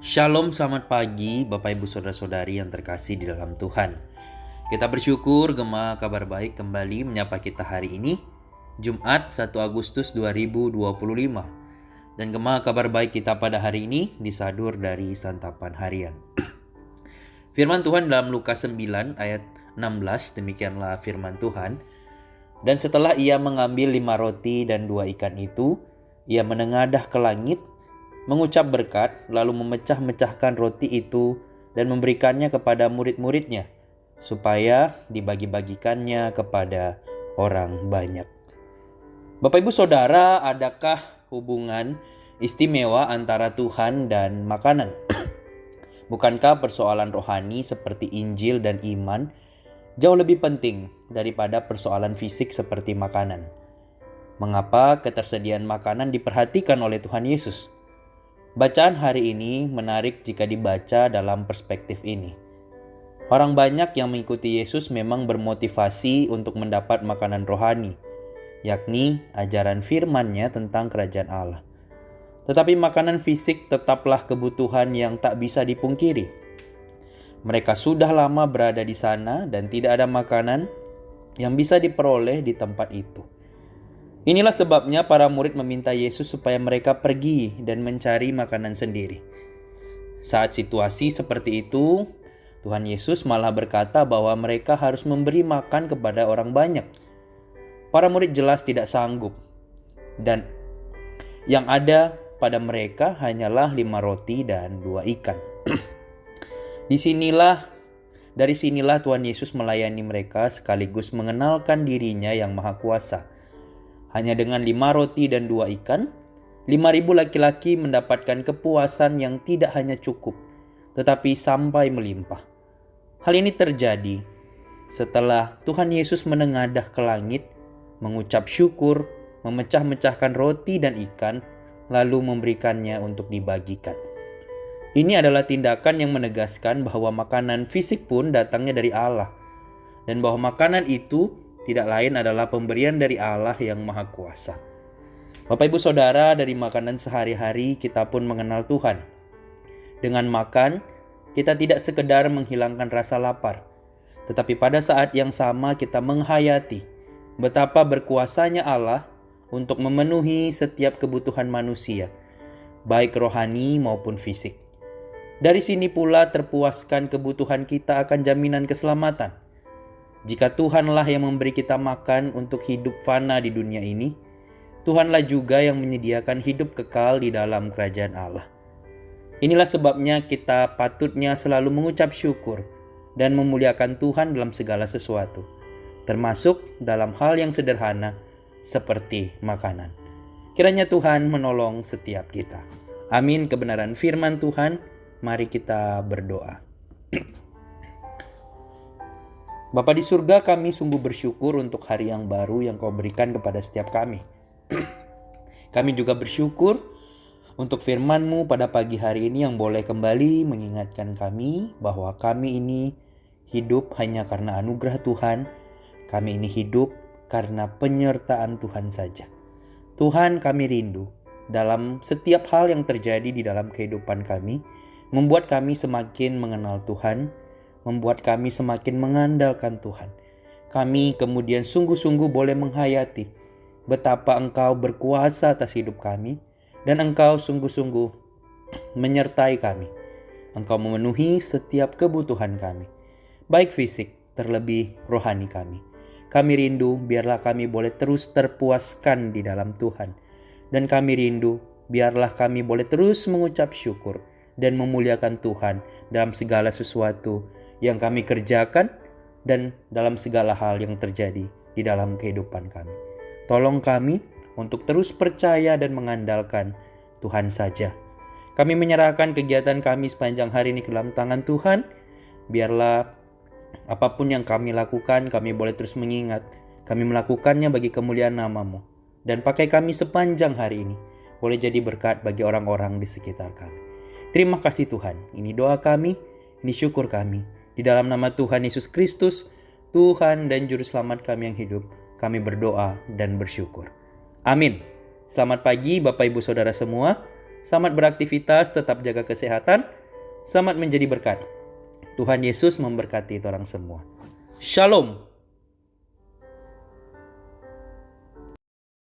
Shalom, selamat pagi Bapak Ibu Saudara-saudari yang terkasih di dalam Tuhan. Kita bersyukur Gema Kabar Baik kembali menyapa kita hari ini, Jumat 1 Agustus 2025. Dan Gema Kabar Baik kita pada hari ini disadur dari santapan harian. Firman Tuhan dalam Lukas 9 ayat 16, demikianlah firman Tuhan. Dan setelah ia mengambil 5 roti dan 2 ikan itu, ia menengadah ke langit, mengucap berkat, lalu memecah-mecahkan roti itu dan memberikannya kepada murid-muridnya, supaya dibagi-bagikannya kepada orang banyak. Bapak Ibu Saudara, adakah hubungan istimewa antara Tuhan dan makanan? Bukankah persoalan rohani seperti Injil dan iman jauh lebih penting daripada persoalan fisik seperti makanan? Mengapa ketersediaan makanan diperhatikan oleh Tuhan Yesus? Bacaan hari ini menarik jika dibaca dalam perspektif ini. Orang banyak yang mengikuti Yesus memang bermotivasi untuk mendapat makanan rohani, yakni ajaran firman-Nya tentang kerajaan Allah. Tetapi makanan fisik tetaplah kebutuhan yang tak bisa dipungkiri. Mereka sudah lama berada di sana dan tidak ada makanan yang bisa diperoleh di tempat itu. Inilah sebabnya para murid meminta Yesus supaya mereka pergi dan mencari makanan sendiri. Saat situasi seperti itu, Tuhan Yesus malah berkata bahwa mereka harus memberi makan kepada orang banyak. Para murid jelas tidak sanggup, dan yang ada pada mereka hanyalah 5 roti dan 2 ikan. Dari sinilah Tuhan Yesus melayani mereka sekaligus mengenalkan dirinya yang maha kuasa. Hanya dengan 5 roti dan 2 ikan, 5.000 laki-laki mendapatkan kepuasan yang tidak hanya cukup, tetapi sampai melimpah. Hal ini terjadi setelah Tuhan Yesus menengadah ke langit, mengucap syukur, memecah-mecahkan roti dan ikan, lalu memberikannya untuk dibagikan. Ini adalah tindakan yang menegaskan bahwa makanan fisik pun datangnya dari Allah, dan bahwa makanan itu tidak lain adalah pemberian dari Allah yang Maha Kuasa. Bapak Ibu Saudara, dari makanan sehari-hari kita pun mengenal Tuhan. Dengan makan, kita tidak sekedar menghilangkan rasa lapar, tetapi pada saat yang sama kita menghayati betapa berkuasanya Allah untuk memenuhi setiap kebutuhan manusia, baik rohani maupun fisik. Dari sini pula terpuaskan kebutuhan kita akan jaminan keselamatan. Jika Tuhanlah yang memberi kita makan untuk hidup fana di dunia ini, Tuhanlah juga yang menyediakan hidup kekal di dalam kerajaan Allah. Inilah sebabnya kita patutnya selalu mengucap syukur dan memuliakan Tuhan dalam segala sesuatu, termasuk dalam hal yang sederhana seperti makanan. Kiranya Tuhan menolong setiap kita. Amin. Kebenaran firman Tuhan, mari kita berdoa. Bapa di surga, kami sungguh bersyukur untuk hari yang baru yang Kau berikan kepada setiap kami. Kami juga bersyukur untuk firman-Mu pada pagi hari ini yang boleh kembali mengingatkan kami bahwa kami ini hidup hanya karena anugerah Tuhan. Kami ini hidup karena penyertaan Tuhan saja. Tuhan, kami rindu dalam setiap hal yang terjadi di dalam kehidupan kami, membuat kami semakin mengenal Tuhan, membuat kami semakin mengandalkan Tuhan. Kami kemudian sungguh-sungguh boleh menghayati betapa Engkau berkuasa atas hidup kami, dan Engkau sungguh-sungguh menyertai kami. Engkau memenuhi setiap kebutuhan kami, baik fisik terlebih rohani kami. Kami rindu biarlah kami boleh terus terpuaskan di dalam Tuhan, dan kami rindu biarlah kami boleh terus mengucap syukur dan memuliakan Tuhan dalam segala sesuatu yang kami kerjakan dan dalam segala hal yang terjadi di dalam kehidupan kami. Tolong kami untuk terus percaya dan mengandalkan Tuhan saja. Kami menyerahkan kegiatan kami sepanjang hari ini ke dalam tangan Tuhan. Biarlah apapun yang kami lakukan, kami boleh terus mengingat kami melakukannya bagi kemuliaan nama-Mu. Dan pakai kami sepanjang hari ini, boleh jadi berkat bagi orang-orang di sekitar kami. Terima kasih Tuhan, ini doa kami, ini syukur kami. Di dalam nama Tuhan Yesus Kristus, Tuhan dan Juru Selamat kami yang hidup, kami berdoa dan bersyukur. Amin. Selamat pagi Bapak Ibu Saudara semua. Selamat beraktivitas, tetap jaga kesehatan. Selamat menjadi berkat. Tuhan Yesus memberkati orang semua. Shalom.